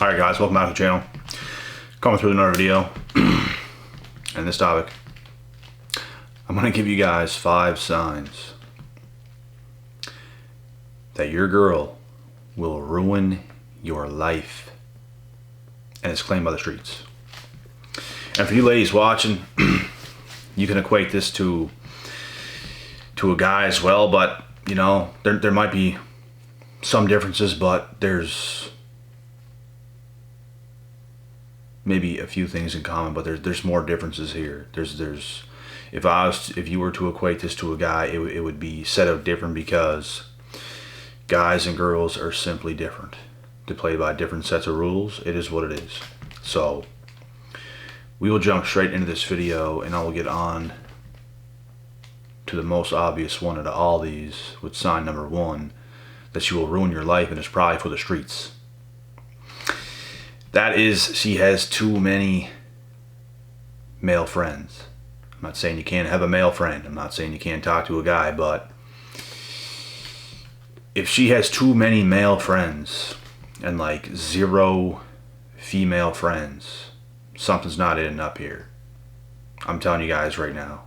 Alright guys, welcome back to the channel. Coming through another video. And this topic, I'm going to give you guys 5 signs that your girl will ruin your life. And it's claimed by the streets. And for you ladies watching, you can equate this to a guy as well, but you know, there might be some differences, but there's maybe a few things in common, but there's more differences here. If you were to equate this to a guy, it would be set out different, because guys and girls are simply different. To play by different sets of rules, it is what it is. So we will jump straight into this video, and I will get on to the most obvious one out of all these, with sign number 1, that she will ruin your life, and it's probably for the streets. That is, she has too many male friends. I'm not saying you can't have a male friend. I'm not saying you can't talk to a guy, but if she has too many male friends and like 0 female friends, something's not adding up here. I'm telling you guys right now,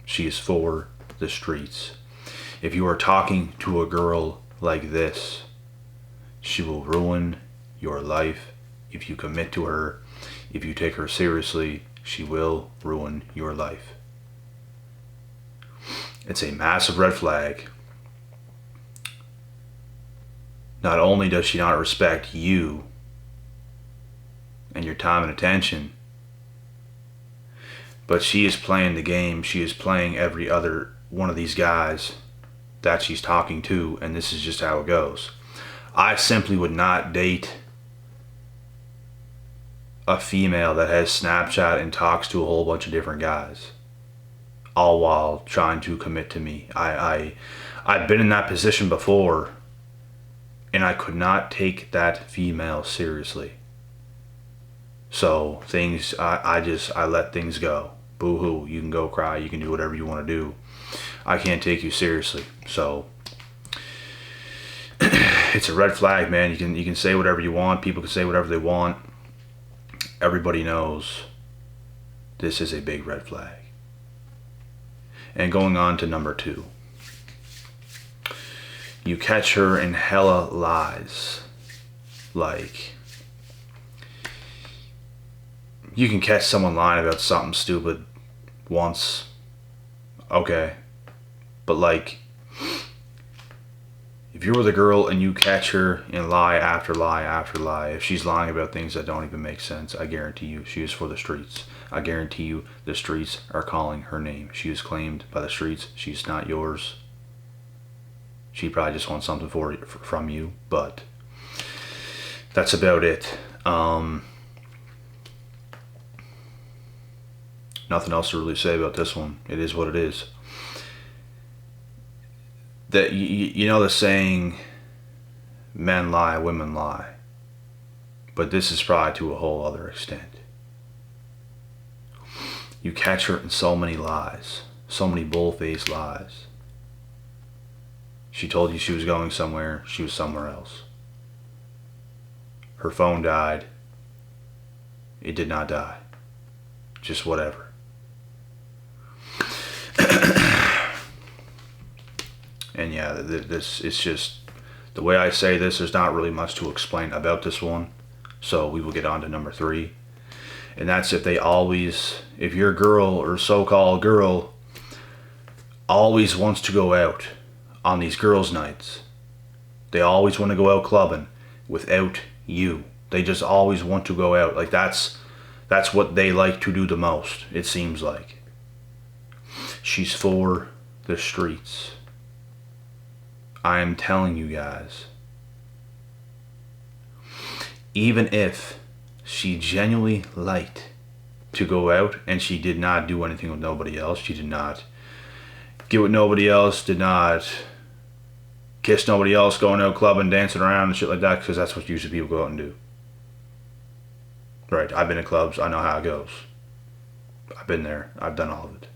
she is for the streets. If you are talking to a girl like this, she will ruin your life. If you commit to her, if you take her seriously, she will ruin your life. It's a massive red flag. Not only does she not respect you and your time and attention, but she is playing the game. She is playing every other one of these guys that she's talking to, and this is just how it goes. I simply would not date a female that has Snapchat and talks to a whole bunch of different guys, all while trying to commit to me. I've been in that position before, and I could not take that female seriously. So I let things go. Boo-hoo. You can go cry. You can do whatever you want to do. I can't take you seriously. So it's a red flag, man. You can say whatever you want. People can say whatever they want. Everybody knows this is a big red flag. And going on to number 2. You catch her in hella lies. Like, you can catch someone lying about something stupid once, okay, but like, if you're with a girl and you catch her in lie after lie after lie, if she's lying about things that don't even make sense, I guarantee you she is for the streets. I guarantee you the streets are calling her name. She is claimed by the streets. She's not yours. She probably just wants something from you, but that's about it. Nothing else to really say about this one. It is what it is. That you know the saying, men lie, women lie. But this is probably to a whole other extent. You catch her in so many lies, so many bull-faced lies. She told you she was going somewhere, she was somewhere else. Her phone died. It did not die. Just whatever. And yeah, this is just, the way I say this, there's not really much to explain about this one. So we will get on to number 3. And that's if your girl or so-called girl always wants to go out on these girls' nights. They always want to go out clubbing without you. They just always want to go out. Like that's what they like to do the most, it seems like. She's for the streets. I am telling you guys. Even if she genuinely liked to go out and she did not do anything with nobody else, she did not get with nobody else, did not kiss nobody else, going out clubbing, dancing around and shit like that, because that's what usually people go out and do. Right, I've been in clubs, I know how it goes. I've been there, I've done all of it.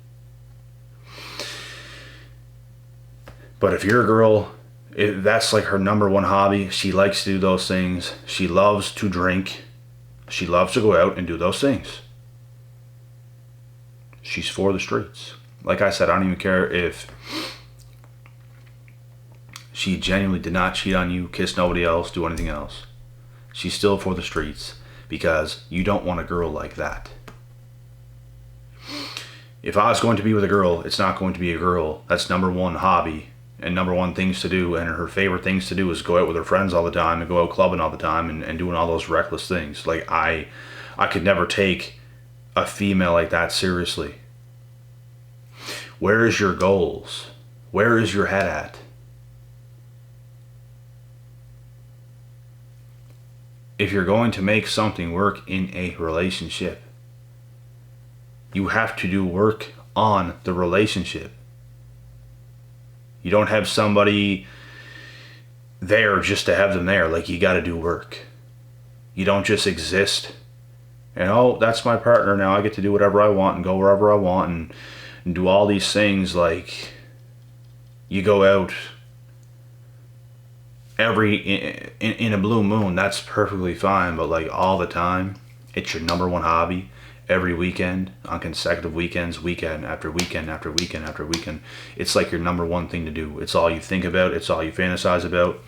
But if your girl That's like her number one hobby. She likes to do those things. She loves to drink. She loves to go out and do those things. She's for the streets. Like I said, I don't even care if she genuinely did not cheat on you, kiss nobody else, do anything else. She's still for the streets because you don't want a girl like that. If I was going to be with a girl, it's not going to be a girl that's number one hobby and number one things to do, and her favorite things to do is go out with her friends all the time and go out clubbing all the time and doing all those reckless things. Like I could never take a female like that seriously. Where is your goals? Where is your head at? If you're going to make something work in a relationship, you have to do work on the relationship. You don't have somebody there just to have them there. Like, you got to do work. You don't just exist and, oh, that's my partner now, I get to do whatever I want and go wherever I want and do all these things. Like, you go out in a blue moon, that's perfectly fine, but like all the time, it's your number one hobby. Every weekend, on consecutive weekends, weekend after weekend after weekend after weekend, it's like your number one thing to do. It's all you think about, it's all you fantasize about,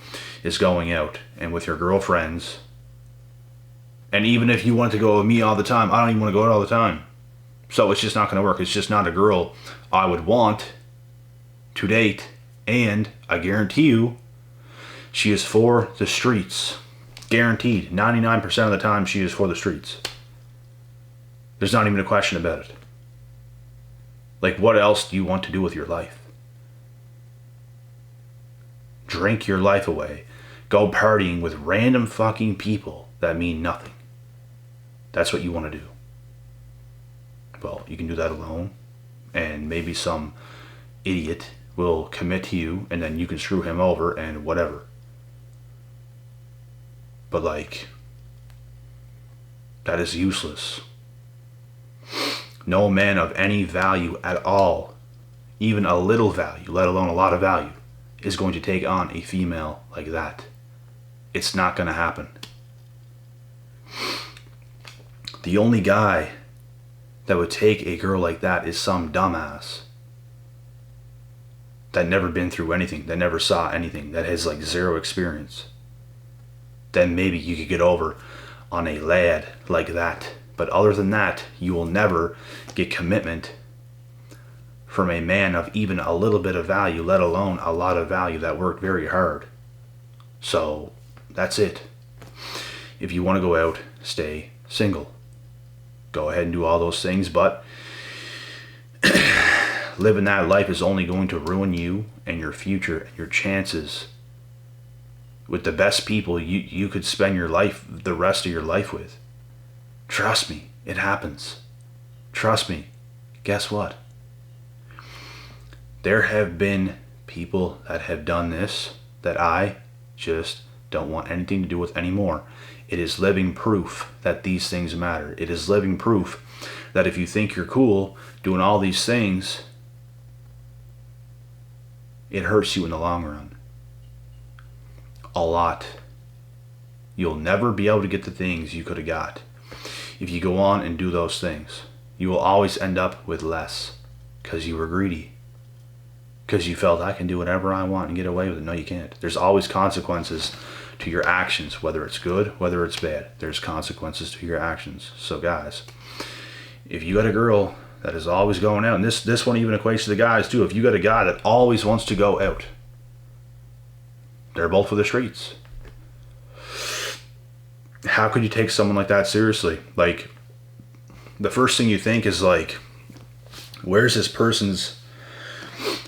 is going out and with your girlfriends. And even if you want to go with me all the time, I don't even want to go out all the time. So it's just not going to work. It's just not a girl I would want to date. And I guarantee you, she is for the streets. Guaranteed. 99% of the time, she is for the streets. There's not even a question about it. Like, what else do you want to do with your life? Drink your life away. Go partying with random fucking people that mean nothing. That's what you want to do. Well, you can do that alone. And maybe some idiot will commit to you and then you can screw him over and whatever. But like, that is useless. No man of any value at all, even a little value, let alone a lot of value, is going to take on a female like that. It's not going to happen. The only guy that would take a girl like that is some dumbass that never been through anything, that never saw anything, that has like zero experience. Then maybe you could get over on a lad like that. But other than that, you will never get commitment from a man of even a little bit of value, let alone a lot of value, that worked very hard. So that's it. If you want to go out, stay single. Go ahead and do all those things, but living that life is only going to ruin you and your future and your chances with the best people you could spend your life, the rest of your life with. Trust me, it happens. Trust me. Guess what? There have been people that have done this that I just don't want anything to do with anymore. It is living proof that these things matter. It is living proof that if you think you're cool doing all these things, it hurts you in the long run. A lot. You'll never be able to get the things you could have got if you go on and do those things. You will always end up with less because you were greedy. Because you felt, I can do whatever I want and get away with it. No, you can't. There's always consequences to your actions, whether it's good, whether it's bad. There's consequences to your actions. So guys, if you got a girl that is always going out, and this one even equates to the guys too, if you got a guy that always wants to go out, they're both for the streets. How could you take someone like that seriously? Like, the first thing you think is like, where's this person's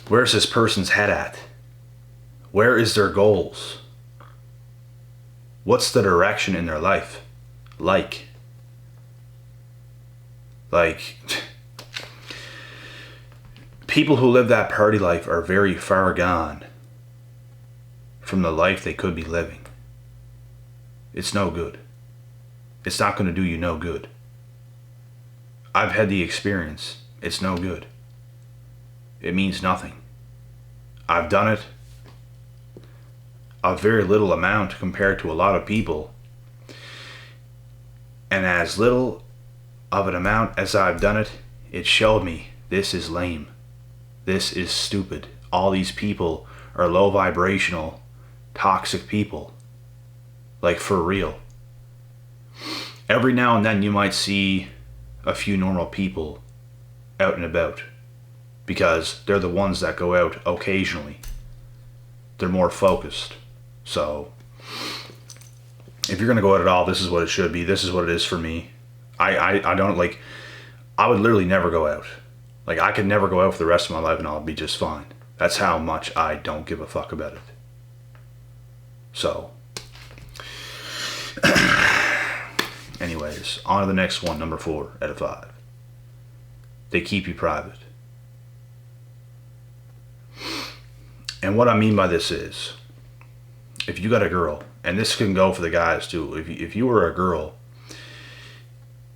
head at? Where is their goals? What's the direction in their life like? Like, people who live that party life are very far gone from the life they could be living. It's no good. It's not going to do you no good. I've had the experience. It's no good. It means nothing. I've done it. a very little amount compared to a lot of people. And as little of an amount as I've done it, it showed me this is lame. This is stupid. All these people are low vibrational, toxic people. Like, for real. Every now and then you might see a few normal people out and about, because they're the ones that go out occasionally. They're more focused. So if you're gonna go out at all, this is what it should be. This is what it is for me. I don't, like, I would literally never go out. Like, I could never go out for the rest of my life and I'll be just fine. That's how much I don't give a fuck about it. So anyways, on to the next one, number 4 out of 5. They keep you private. And what I mean by this is, if you got a girl, and this can go for the guys too, if you were a girl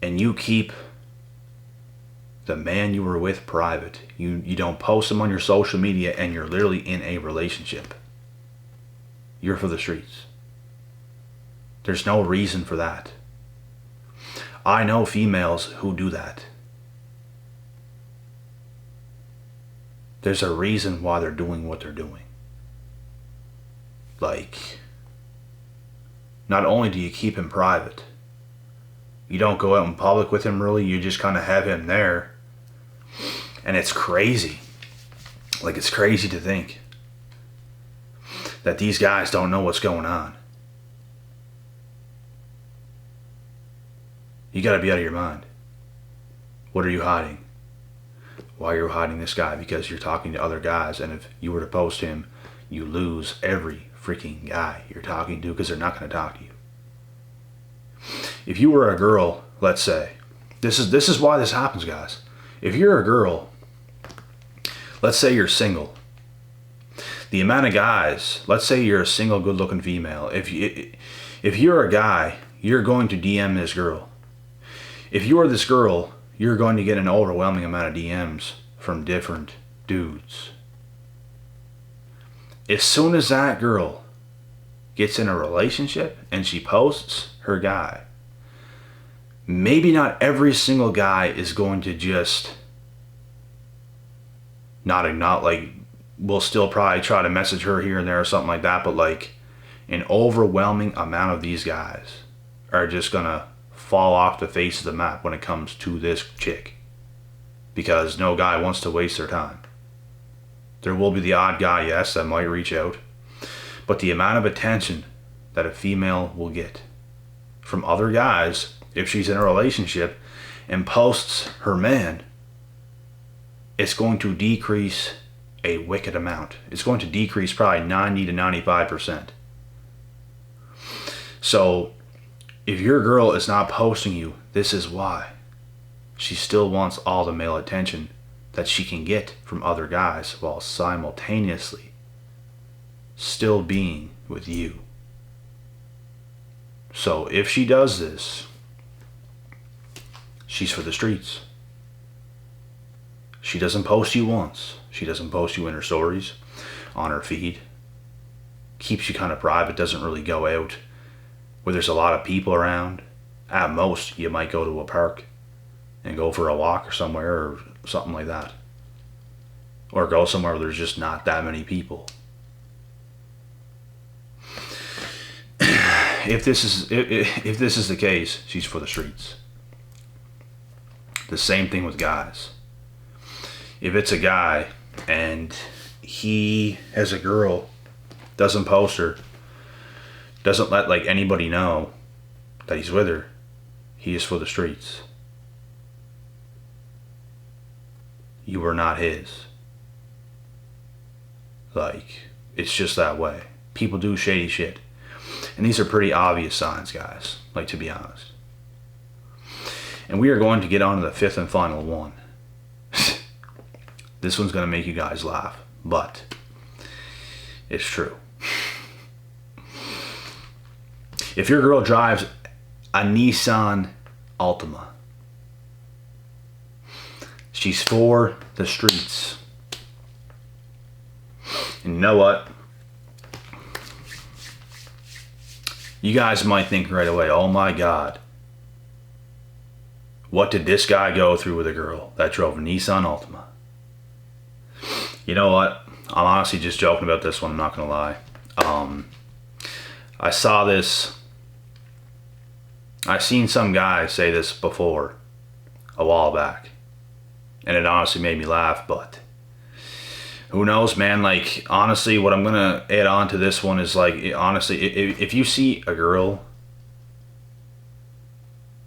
and you keep the man you were with private, you don't post him on your social media, and you're literally in a relationship, you're for the streets. There's no reason for that. I know females who do that. There's a reason why they're doing what they're doing. Like, not only do you keep him private, you don't go out in public with him really, you just kind of have him there. And it's crazy. Like, it's crazy to think that these guys don't know what's going on. You gotta be out of your mind. What are you hiding? Why are you hiding this guy? Because you're talking to other guys, and if you were to post him, you lose every freaking guy you're talking to, because they're not going to talk to you. If you were a girl, let's say, this is why this happens, guys. If you're a girl, let's say you're single, the amount of guys, let's say you're a single good-looking female, if you're a guy, you're going to DM this girl. If you are this girl, you're going to get an overwhelming amount of DMs from different dudes. As soon as that girl gets in a relationship and she posts her guy, maybe not every single guy is going to just not like, we'll still probably try to message her here and there or something like that, but like, an overwhelming amount of these guys are just gonna fall off the face of the map when it comes to this chick, because no guy wants to waste their time. There will be the odd guy, yes, that might reach out, but the amount of attention that a female will get from other guys if she's in a relationship and posts her man, it's going to decrease a wicked amount. It's going to decrease probably 90 to 95%. So if your girl is not posting you, this is why. She still wants all the male attention that she can get from other guys, while simultaneously still being with you. So if she does this, she's for the streets. She doesn't post you once. She doesn't post you in her stories, on her feed. Keeps you kind of private, doesn't really go out where there's a lot of people around. At most, you might go to a park and go for a walk or somewhere or something like that. Or go somewhere where there's just not that many people. If this is the case, she's for the streets. The same thing with guys. If it's a guy and he has a girl, doesn't post her, doesn't let like anybody know that he's with her, he is for the streets. You are not his. Like, it's just that way. People do shady shit. And these are pretty obvious signs, guys, like, to be honest. And we are going to get on to the fifth and final one. This one's going to make you guys laugh, but it's true. If your girl drives a Nissan Altima, she's for the streets. And you know what? You guys might think right away, oh my God, what did this guy go through with a girl that drove a Nissan Altima? You know what? I'm honestly just joking about this one. I'm not going to lie. I saw this. I've seen some guy say this before a while back. And it honestly made me laugh, but who knows, man? Like, honestly, what I'm going to add on to this one is, like, honestly, if you see a girl,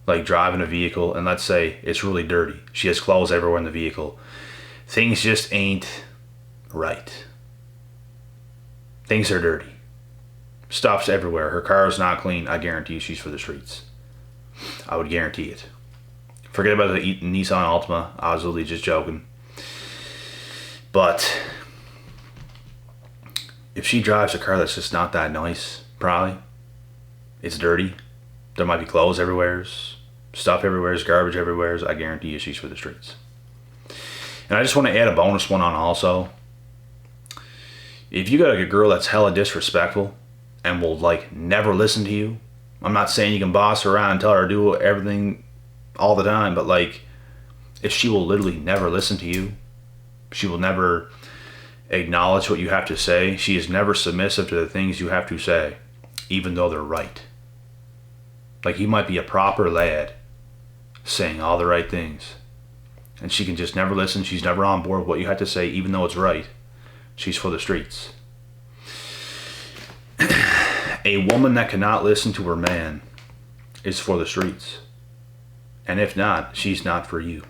like, driving a vehicle, and let's say it's really dirty, she has clothes everywhere in the vehicle, things just ain't right. Things are dirty. Stuff's everywhere. Her car is not clean. I guarantee you she's for the streets. I would guarantee it. Forget about the Nissan Altima. I was literally just joking. But if she drives a car that's just not that nice, probably, it's dirty, there might be clothes everywhere, stuff everywhere, garbage everywhere, I guarantee you she's for the streets. And I just want to add a bonus one on also. If you got like a girl that's hella disrespectful and will like never listen to you, I'm not saying you can boss her around and tell her to do everything all the time, but like if she will literally never listen to you, she will never acknowledge what you have to say, she is never submissive to the things you have to say, even though they're right. Like, you might be a proper lad saying all the right things, and she can just never listen. She's never on board with what you have to say, even though it's right. She's for the streets. A woman that cannot listen to her man is for the streets. And if not, she's not for you.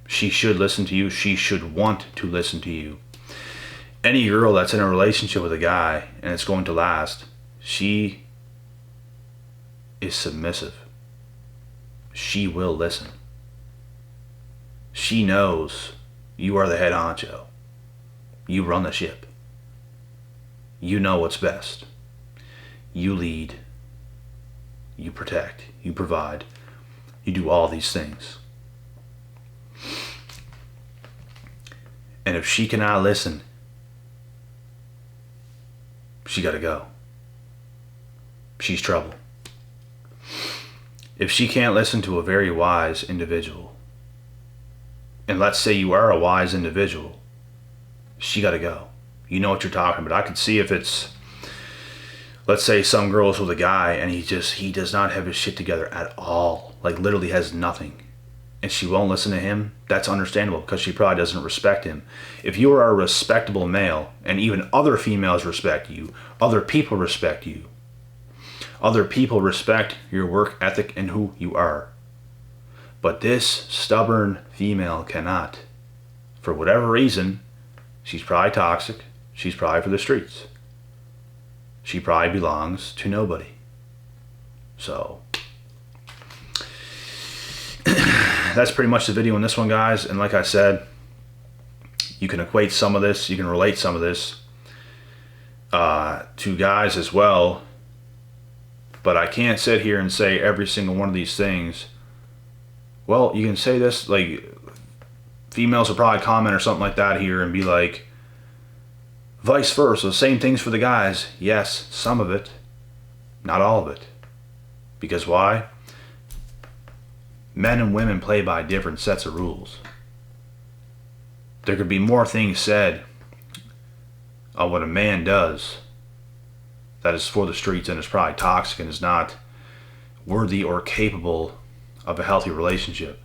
She should listen to you. She should want to listen to you. Any girl that's in a relationship with a guy and it's going to last, she is submissive. She will listen. She knows you are the head honcho. You run the ship. You know what's best. You lead. You protect. You provide. You do all these things. And if she cannot listen, she gotta go. She's trouble. If she can't listen to a very wise individual, and let's say you are a wise individual, she gotta go. You know what you're talking about. I could see if it's, let's say some girl's with a guy and he does not have his shit together at all. Like literally has nothing. And she won't listen to him. That's understandable because she probably doesn't respect him. If you are a respectable male and even other females respect you, other people respect you. Other people respect your work ethic and who you are. But this stubborn female cannot. For whatever reason, she's probably toxic. She's probably for the streets. She probably belongs to nobody. So that's pretty much the video on this one, guys. And like I said, you can equate some of this, you can relate some of this to guys as well. But I can't sit here and say every single one of these things. Well, you can say this, like, females will probably comment or something like that here and be like, vice versa, same things for the guys. Yes, some of it, not all of it. Because why? Men and women play by different sets of rules. There could be more things said on what a man does that is for the streets and is probably toxic and is not worthy or capable of a healthy relationship,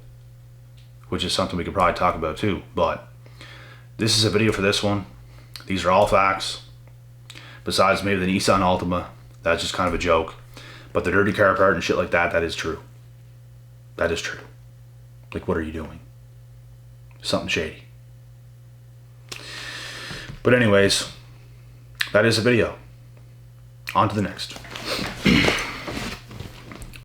which is something we could probably talk about too. But this is a video for this one. These are all facts. Besides maybe the Nissan Altima, that's just kind of a joke. But the dirty car part and shit like that, that is true. That is true. Like, what are you doing? Something shady. But anyways, that is the video. On to the next.